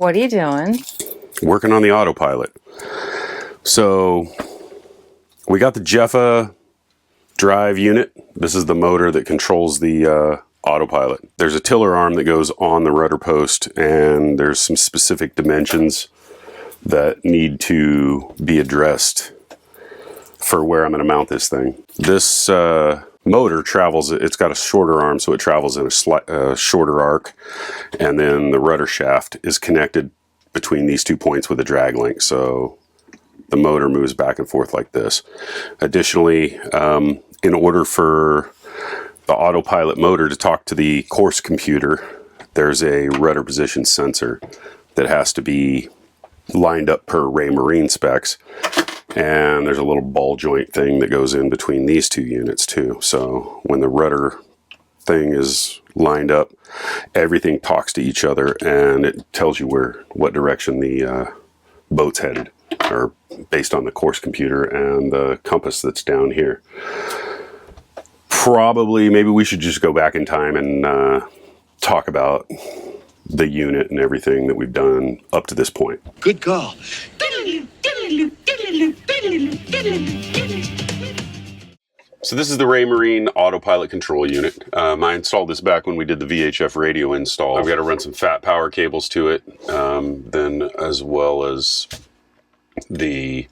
What are you doing? Working on the autopilot. So we got the Jefa Drive Unit. This is the motor that controls the autopilot. There's a tiller arm that goes on the rudder post, and there's some specific dimensions that need to be addressed for where I'm going to mount this thing. This motor travels, it's got a shorter arm, so it travels in a shorter arc, and then the rudder shaft is connected between these 2 points with a drag link, so the motor moves back and forth like this. Additionally, in order for the autopilot motor to talk to the course computer, there's a rudder position sensor that has to be lined up per Raymarine specs. And there's a little ball joint thing that goes in between these two units too. So when the rudder thing is lined up, everything talks to each other and it tells you what direction the boat's headed, or based on the course computer and the compass that's down here. Maybe we should just go back in time and talk about the unit and everything that we've done up to this point. Good call. So this is the Raymarine Autopilot Control Unit. I installed this back when we did the VHF radio install. I've got to run some fat power cables to it, then as well as the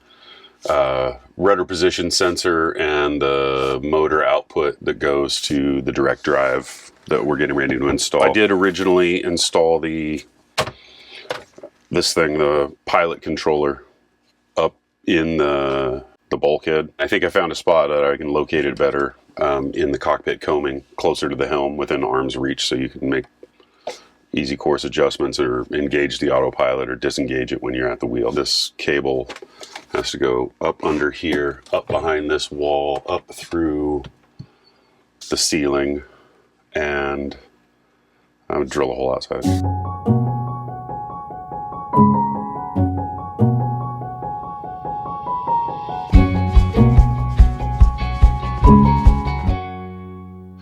rudder position sensor and the motor output that goes to the direct drive that we're getting ready to install. I did originally install this thing, the pilot controller, up in the bulkhead. I think I found a spot that I can locate it better in the cockpit coaming, closer to the helm, within arm's reach, so you can make easy course adjustments or engage the autopilot or disengage it when you're at the wheel. This cable has to go up under here, up behind this wall, up through the ceiling, and I would drill a hole outside.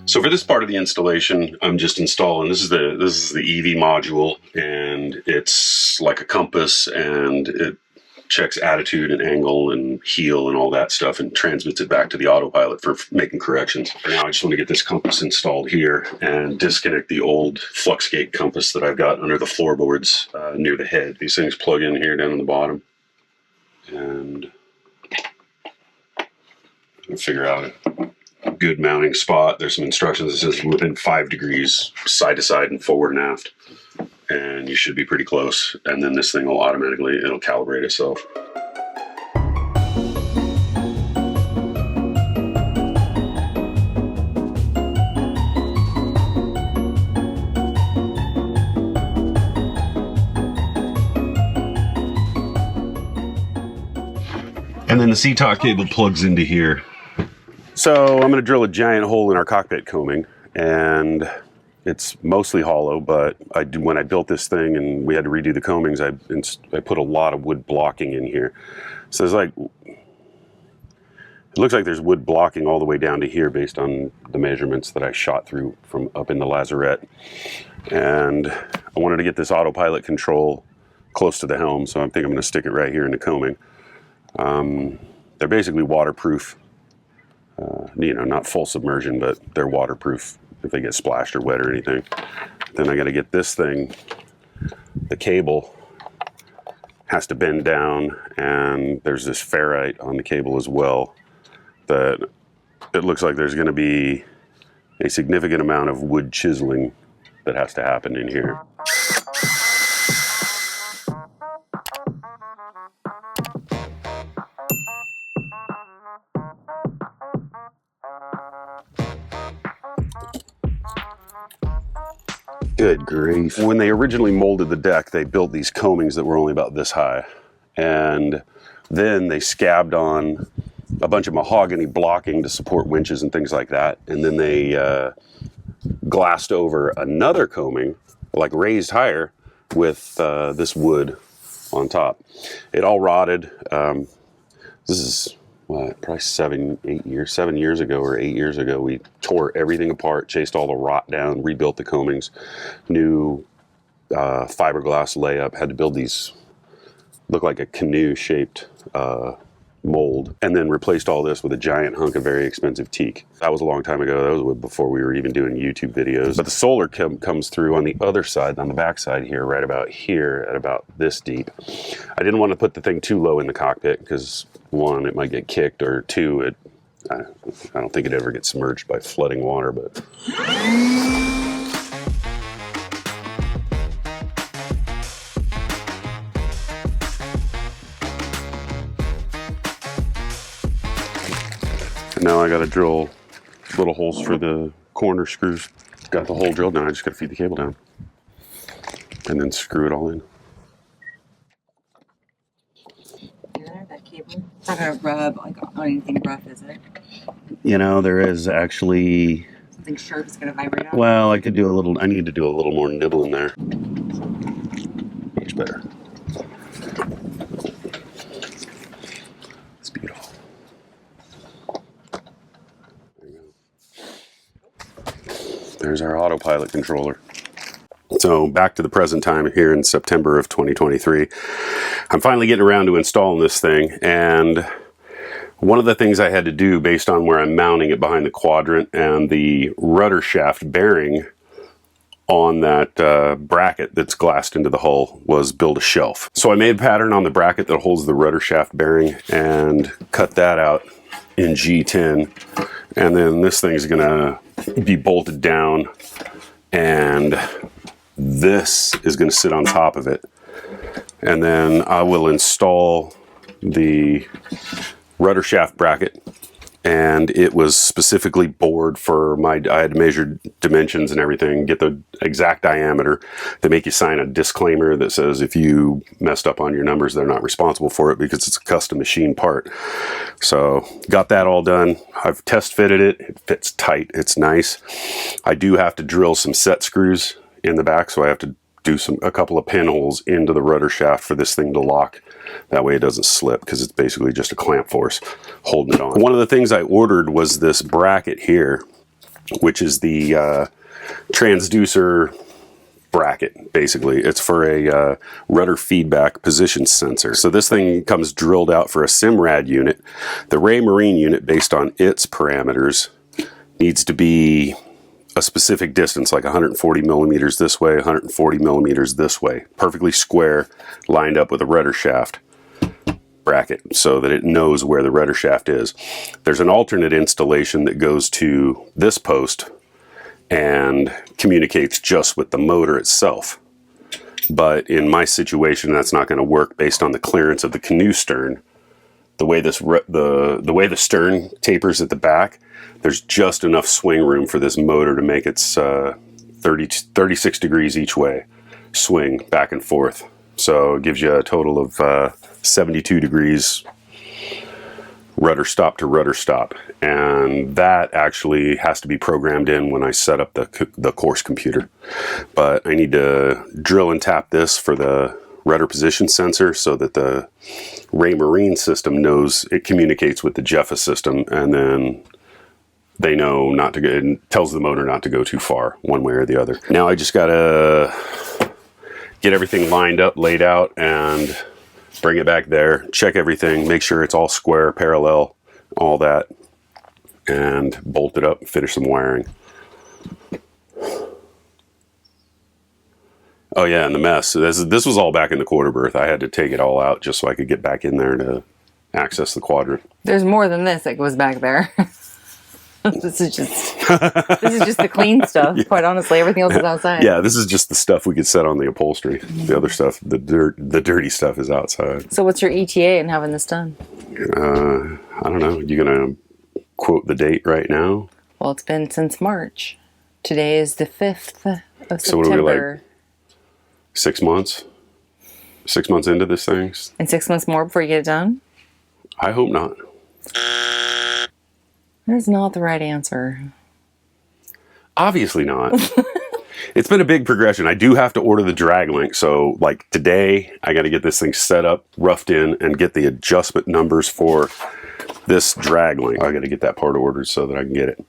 So for this part of the installation, I'm just installing, this is the EV module, and it's like a compass, and it checks attitude and angle and heel and all that stuff and transmits it back to the autopilot for making corrections. For now, I just want to get this compass installed here and disconnect the old Fluxgate compass that I've got under the floorboards near the head. These things plug in here down on the bottom, and I'll figure out a good mounting spot. There's some instructions that says within 5 degrees side to side and forward and aft, and you should be pretty close, and then this thing will automatically, it'll calibrate itself. And then the C-Talk cable plugs into here. So I'm going to drill a giant hole in our cockpit coaming, and it's mostly hollow, but when I built this thing and we had to redo the coamings, I put a lot of wood blocking in here. So it looks like there's wood blocking all the way down to here based on the measurements that I shot through from up in the lazarette. And I wanted to get this autopilot control close to the helm, so I think I'm going to stick it right here in the coaming. They're basically waterproof. Not full submersion, but they're waterproof if they get splashed or wet or anything. Then I got to get this thing, the cable has to bend down, and there's this ferrite on the cable as well that it looks like there's going to be a significant amount of wood chiseling that has to happen in here. Good grief. When they originally molded the deck, they built these coamings that were only about this high. And then they scabbed on a bunch of mahogany blocking to support winches and things like that. And then they glassed over another coaming, like raised higher, with this wood on top. It all rotted. This is probably 7 years ago or 8 years ago. We tore everything apart, chased all the rot down, rebuilt the coamings, new fiberglass layup. Had to build these, look like a canoe shaped mold, and then replaced all this with a giant hunk of very expensive teak. That was a long time ago. That was before we were even doing YouTube videos. But the solar comes through on the other side, on the back side here, right about here at about this deep. I didn't want to put the thing too low in the cockpit because one, it might get kicked, or two, I don't think it ever gets submerged by flooding water, but. Now I got to drill little holes for the corner screws. Got the hole drilled, now I just got to feed the cable down and then screw it all in. Yeah, that cable. It's not going to rub like on anything rough, is it? You know, there is actually something sharp is going to vibrate out. Well, I need to do a little more nibbling there. Much better. It's beautiful. There's our autopilot controller. So back to the present time here in September of 2023. I'm finally getting around to installing this thing, and one of the things I had to do based on where I'm mounting it behind the quadrant and the rudder shaft bearing on that bracket that's glassed into the hull was build a shelf. So I made a pattern on the bracket that holds the rudder shaft bearing and cut that out in G10, and then this thing's gonna be bolted down, and this is going to sit on top of it, and then I will install the rudder shaft bracket, and it was specifically bored for I had to measure dimensions and everything, get the exact diameter. They make you sign a disclaimer that says if you messed up on your numbers, they're not responsible for it because it's a custom machine part. So got that all done. I've test fitted it. It fits tight. It's nice. I do have to drill some set screws in the back, so I have to do a couple of pinholes into the rudder shaft for this thing to lock. That way it doesn't slip, because it's basically just a clamp force holding it on. One of the things I ordered was this bracket here, which is the transducer bracket, basically. It's for a rudder feedback position sensor. So this thing comes drilled out for a Simrad unit. The Raymarine unit, based on its parameters, needs to be a specific distance, like 140 millimeters this way, 140 millimeters this way, perfectly square, lined up with a rudder shaft bracket so that it knows where the rudder shaft is. There's an alternate installation that goes to this post and communicates just with the motor itself. But in my situation, that's not going to work based on the clearance of the canoe stern. The way the way the stern tapers at the back, there's just enough swing room for this motor to make its 36 degrees each way swing back and forth. So it gives you a total of 72 degrees rudder stop to rudder stop, and that actually has to be programmed in when I set up the course computer. But I need to drill and tap this for the rudder position sensor so that the Raymarine system knows, it communicates with the Jeffa system, and then they know not to go, and tells the motor not to go too far one way or the other. Now I just gotta get everything lined up, laid out, and bring it back there, check everything, make sure it's all square, parallel, all that, and bolt it up and finish some wiring. Oh yeah, and the mess. This was all back in the quarter berth. I had to take it all out just so I could get back in there to access the quadrant. There's more than this that goes back there. This is just the clean stuff. Yeah. Quite honestly, everything else is outside. Yeah, this is just the stuff we could set on the upholstery. The other stuff, the dirty stuff, is outside. So, what's your ETA in having this done? I don't know. You gonna quote the date right now? Well, it's been since March. Today is the 5th of September. So what are we, like 6 months? 6 months into this thing? And 6 months more before you get it done? I hope not. That is not the right answer. Obviously not. It's been a big progression. I do have to order the drag link. So like today, I got to get this thing set up, roughed in, and get the adjustment numbers for this drag link. I got to get that part ordered so that I can get it.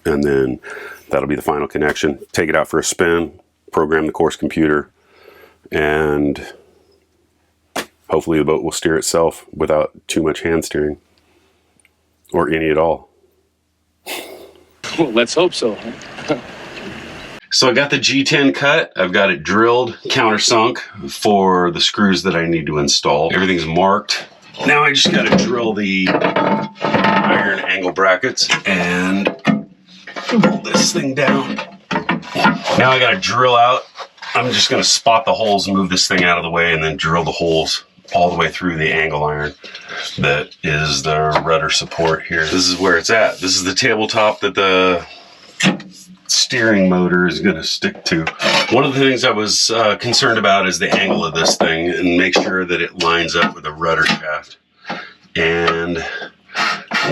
And then that'll be the final connection. Take it out for a spin, program the course computer, and hopefully the boat will steer itself without too much hand steering, or any at all. Well, let's hope so. So I got the G10 cut. I've got it drilled, countersunk for the screws that I need to install. Everything's marked. Now I just got to drill the iron angle brackets and pull this thing down. Now I got to drill out. I'm just going to spot the holes and move this thing out of the way, and then drill the holes all the way through the angle iron that is the rudder support here. This is where it's at. This is the tabletop that the steering motor is going to stick to. One of the things I was concerned about is the angle of this thing, and make sure that it lines up with the rudder shaft. And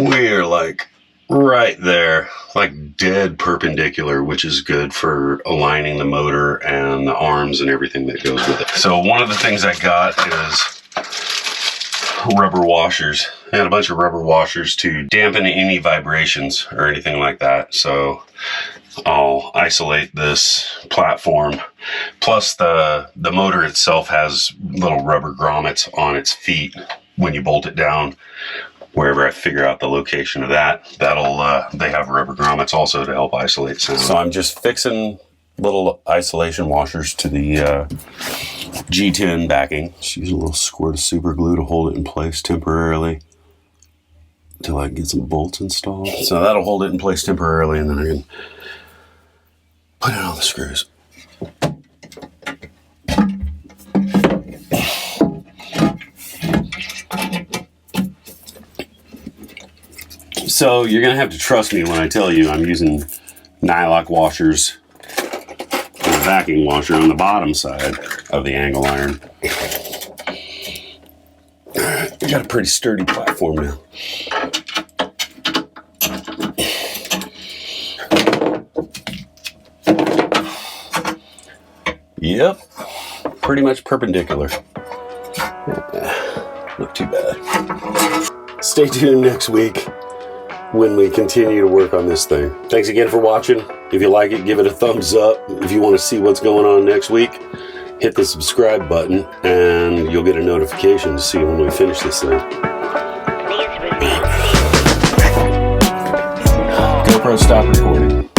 we're like right there, like dead perpendicular, which is good for aligning the motor and the arms and everything that goes with it. So one of the things I got is rubber washers. I had a bunch of rubber washers to dampen any vibrations or anything like that. So I'll isolate this platform. Plus the motor itself has little rubber grommets on its feet when you bolt it down. Wherever I figure out the location of that, they have rubber grommets also to help isolate sound. So I'm just fixing little isolation washers to the G10 backing. Just use a little squirt of super glue to hold it in place temporarily until I can get some bolts installed. So that'll hold it in place temporarily, and then I can put in all the screws. So you're gonna have to trust me when I tell you I'm using nylock washers and a backing washer on the bottom side of the angle iron. Alright, we got a pretty sturdy platform now. Yep, pretty much perpendicular. Not too bad. Stay tuned next week when we continue to work on this thing. Thanks again for watching. If you like it, give it a thumbs up. If you want to see what's going on next week, hit the subscribe button and you'll get a notification to see when we finish this thing. GoPro, stop recording.